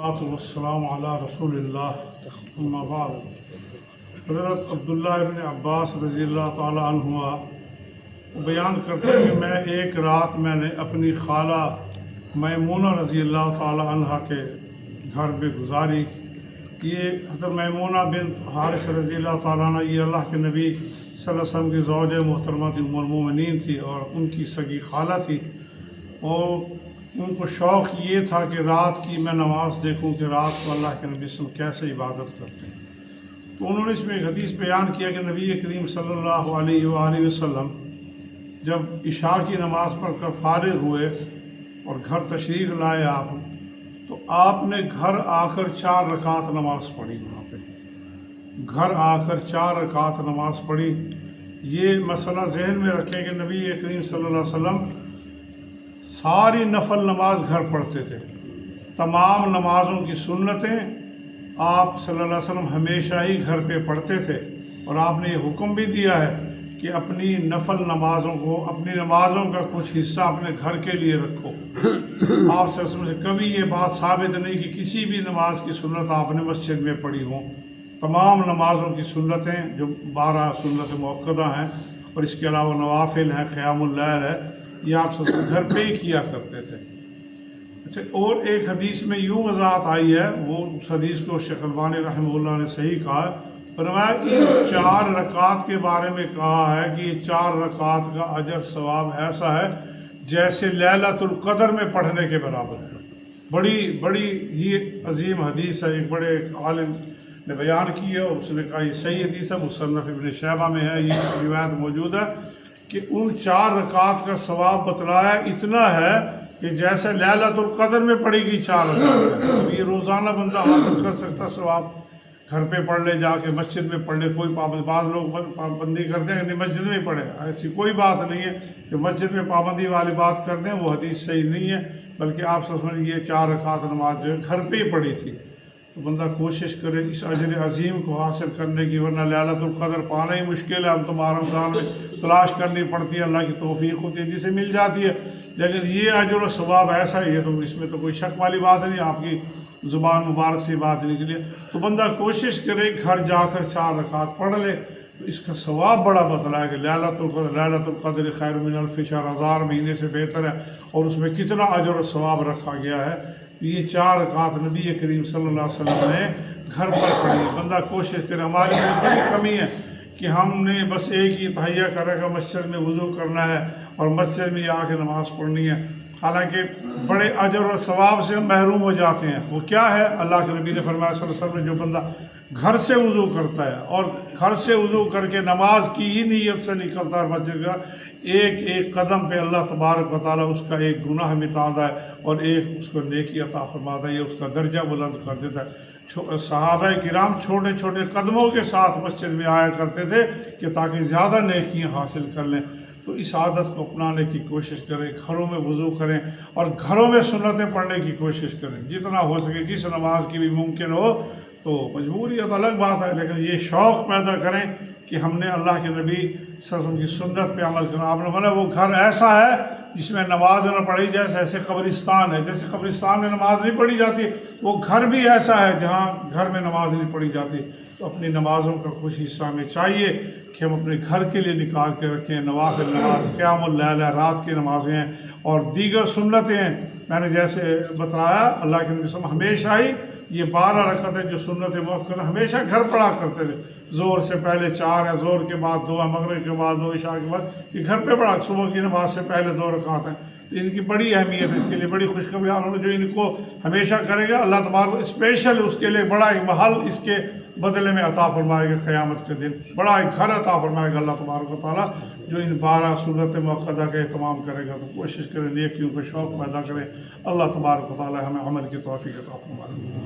والسلام علی رسول اللہ اما بعد۔ حضرت عبداللہ ابن عباس رضی اللہ تعالی عنہما بیان کرتے ہیں کہ میں ایک رات میں نے اپنی خالہ میمونہ رضی اللہ تعالی عنہ کے گھر میں گزاری۔ یہ حضرت میمونہ بنت حارث رضی اللہ تعالیٰ عنہ یہ اللہ کے نبی صلی اللہ علیہ وسلم کی زوج محترمہ کی ام المومنین تھی اور ان کی سگی خالہ تھی، اور ان کو شوق یہ تھا کہ رات کی میں نماز دیکھوں کہ رات کو اللہ کے نبی صلی اللہ علیہ وسلم کیسے عبادت کرتے ہیں۔ تو انہوں نے اس میں ایک حدیث بیان کیا کہ نبی کریم صلی اللہ علیہ وآلہ وسلم جب عشاء کی نماز پڑھ کر فارغ ہوئے اور گھر تشریف لائے آپ، تو آپ نے گھر آ کر 4 رکعت نماز پڑھی۔ وہاں پہ گھر آ کر 4 رکعت نماز پڑھی۔ یہ مسئلہ ذہن میں رکھیں کہ نبی کریم صلی اللہ علیہ وسلم ساری نفل نماز گھر پڑھتے تھے، تمام نمازوں کی سنتیں آپ صلی اللہ علیہ وسلم ہمیشہ ہی گھر پہ پڑھتے تھے، اور آپ نے یہ حکم بھی دیا ہے کہ اپنی نفل نمازوں کو، اپنی نمازوں کا کچھ حصہ اپنے گھر کے لیے رکھو۔ آپ صلی اللہ علیہ وسلم سے کبھی یہ بات ثابت نہیں کہ کسی بھی نماز کی سنت آپ نے مسجد میں پڑھی ہوں۔ تمام نمازوں کی سنتیں جو 12 سنت مؤکدہ ہیں اور اس کے علاوہ نوافل ہیں، قیام اللیل ہے، یہ آپ سب گھر پہ ہی کیا کرتے تھے۔ اچھا، اور ایک حدیث میں یوں وضاحت آئی ہے، وہ اس حدیث کو شیخ البانی رحمہ اللہ نے صحیح کہا ہے، فرمایا ان 4 رکعات کے بارے میں کہا ہے کہ یہ 4 رکعات کا اجر ثواب ایسا ہے جیسے لیلۃ القدر میں پڑھنے کے برابر ہے۔ بڑی یہ عظیم حدیث ہے، ایک بڑے عالم نے بیان کی ہے اور اس نے کہا یہ صحیح حدیث ہے، مصنف ابن شیبہ میں ہے، یہ روایت موجود ہے کہ ان 4 رکعات کا ثواب بتلایا اتنا ہے کہ جیسے لیلۃ القدر میں پڑھی گئی 4 رکعات ہے۔ اب یہ روزانہ بندہ حاصل کر سکتا ثواب، گھر پہ پڑھ لے، جا کے مسجد میں پڑھ لے، کوئی پابند، بعض لوگ پابندی کرتے ہیں کہ مسجد میں پڑھے، ایسی کوئی بات نہیں ہے کہ مسجد میں پابندی والی بات کر دیں، وہ حدیث صحیح نہیں ہے، بلکہ آپ سب نے یہ 4 رکعات نماز جو ہے گھر پہ ہی پڑھی تھی۔ تو بندہ کوشش کرے اس اجر عظیم کو حاصل کرنے کی، ورنہ لیلۃ القدر پانا ہی مشکل ہے۔ ہم تو رمضان میں تلاش کرنی پڑتی ہے، اللہ کی توفیق ہوتی ہے جسے مل جاتی ہے، لیکن یہ اجر و ثواب ایسا ہی ہے، تو اس میں تو کوئی شک والی بات نہیں، آپ کی زبان مبارک سے بات نکلی ہے۔ تو بندہ کوشش کرے گھر جا کر 4 رکعت پڑھ لے، تو اس کا ثواب بڑا بتلایا کہ لیلۃ القدر خیر من الف شہر، 1000 مہینے سے بہتر ہے، اور اس میں کتنا اجر و ثواب رکھا گیا ہے۔ یہ 4 رکعت نبی کریم صلی اللہ علیہ وسلم نے گھر پر پڑھی۔ بندہ کوشش کرے، ہماری میں بڑی کمی ہے کہ ہم نے بس ایک ہی تہیہ کرے گا مسجد میں وضو کرنا ہے اور مسجد میں آ کے نماز پڑھنی ہے، حالانکہ بڑے اجر و ثواب سے ہم محروم ہو جاتے ہیں۔ وہ کیا ہے؟ اللہ کے نبی نے فرمایا صلی اللہ علیہ وسلم نے، جو بندہ گھر سے وضو کرتا ہے اور گھر سے وضو کر کے نماز کی ہی نیت سے نکلتا ہے مسجد کا، ایک قدم پہ اللہ تبارک و تعالیٰ اس کا ایک گناہ مٹاتا ہے اور ایک اس کو نیکی عطا فرماتا ہے، یہ اس کا درجہ بلند کر دیتا ہے۔ صحابہ کرام چھوٹے چھوٹے قدموں کے ساتھ مسجد میں آیا کرتے تھے کہ تاکہ زیادہ نیکیاں حاصل کر لیں۔ تو اس عادت کو اپنانے کی کوشش کریں، گھروں میں وضو کریں اور گھروں میں سنتیں پڑھنے کی کوشش کریں جتنا ہو سکے، جس نماز کی بھی ممکن ہو۔ تو مجبوریت الگ بات ہے، لیکن یہ شوق پیدا کریں کہ ہم نے اللہ کے نبی صلی اللہ علیہ وسلم کی سنت پہ عمل کرنا۔ آپ نے بولا وہ گھر ایسا ہے جس میں نماز نہ پڑھی جائے، ایسے قبرستان ہے، جیسے قبرستان میں نماز نہیں پڑھی جاتی، وہ گھر بھی ایسا ہے جہاں گھر میں نماز نہیں پڑھی جاتی۔ تو اپنی نمازوں کا کچھ حصہ ہمیں چاہیے کہ ہم اپنے گھر کے لیے نکال کے رکھیں۔ نوافل نماز، قیام اللیل ہے، رات کی نمازیں ہیں، اور دیگر سنتیں ہیں۔ میں نے جیسے بتایا اللہ کے نبی صلی اللہ علیہ وسلم ہمیشہ ہی یہ 12 رکعتیں جو سنت موقع ہمیشہ گھر پڑھا کرتے تھے۔ ظہر سے پہلے 4 ہے، ظہر کے بعد 2 ہے، مغرب کے بعد 2، عشاء کے بعد یہ گھر پہ پڑھا۔ صبح کی نماز سے پہلے 2 رکعت ہیں، ان کی بڑی اہمیت ہے، اس کے لیے بڑی خوشخبری انہوں نے جو ان کو ہمیشہ کرے گا، اللہ تبارک اسپیشل اس کے لیے بڑا ایک محل اس کے بدلے میں عطا فرمائے گا قیامت کے دن، بڑا ایک گھر عطا فرمائے گا اللہ تبارک و تعالیٰ، جو ان 12 سنت موقدہ کا اہتمام کرے گا۔ تو کوشش کریں، نیکیوں کا شوق پیدا کریں، اللہ تبارک و تعالیٰ ہمیں عمل کی توفیق عطا فرمائے۔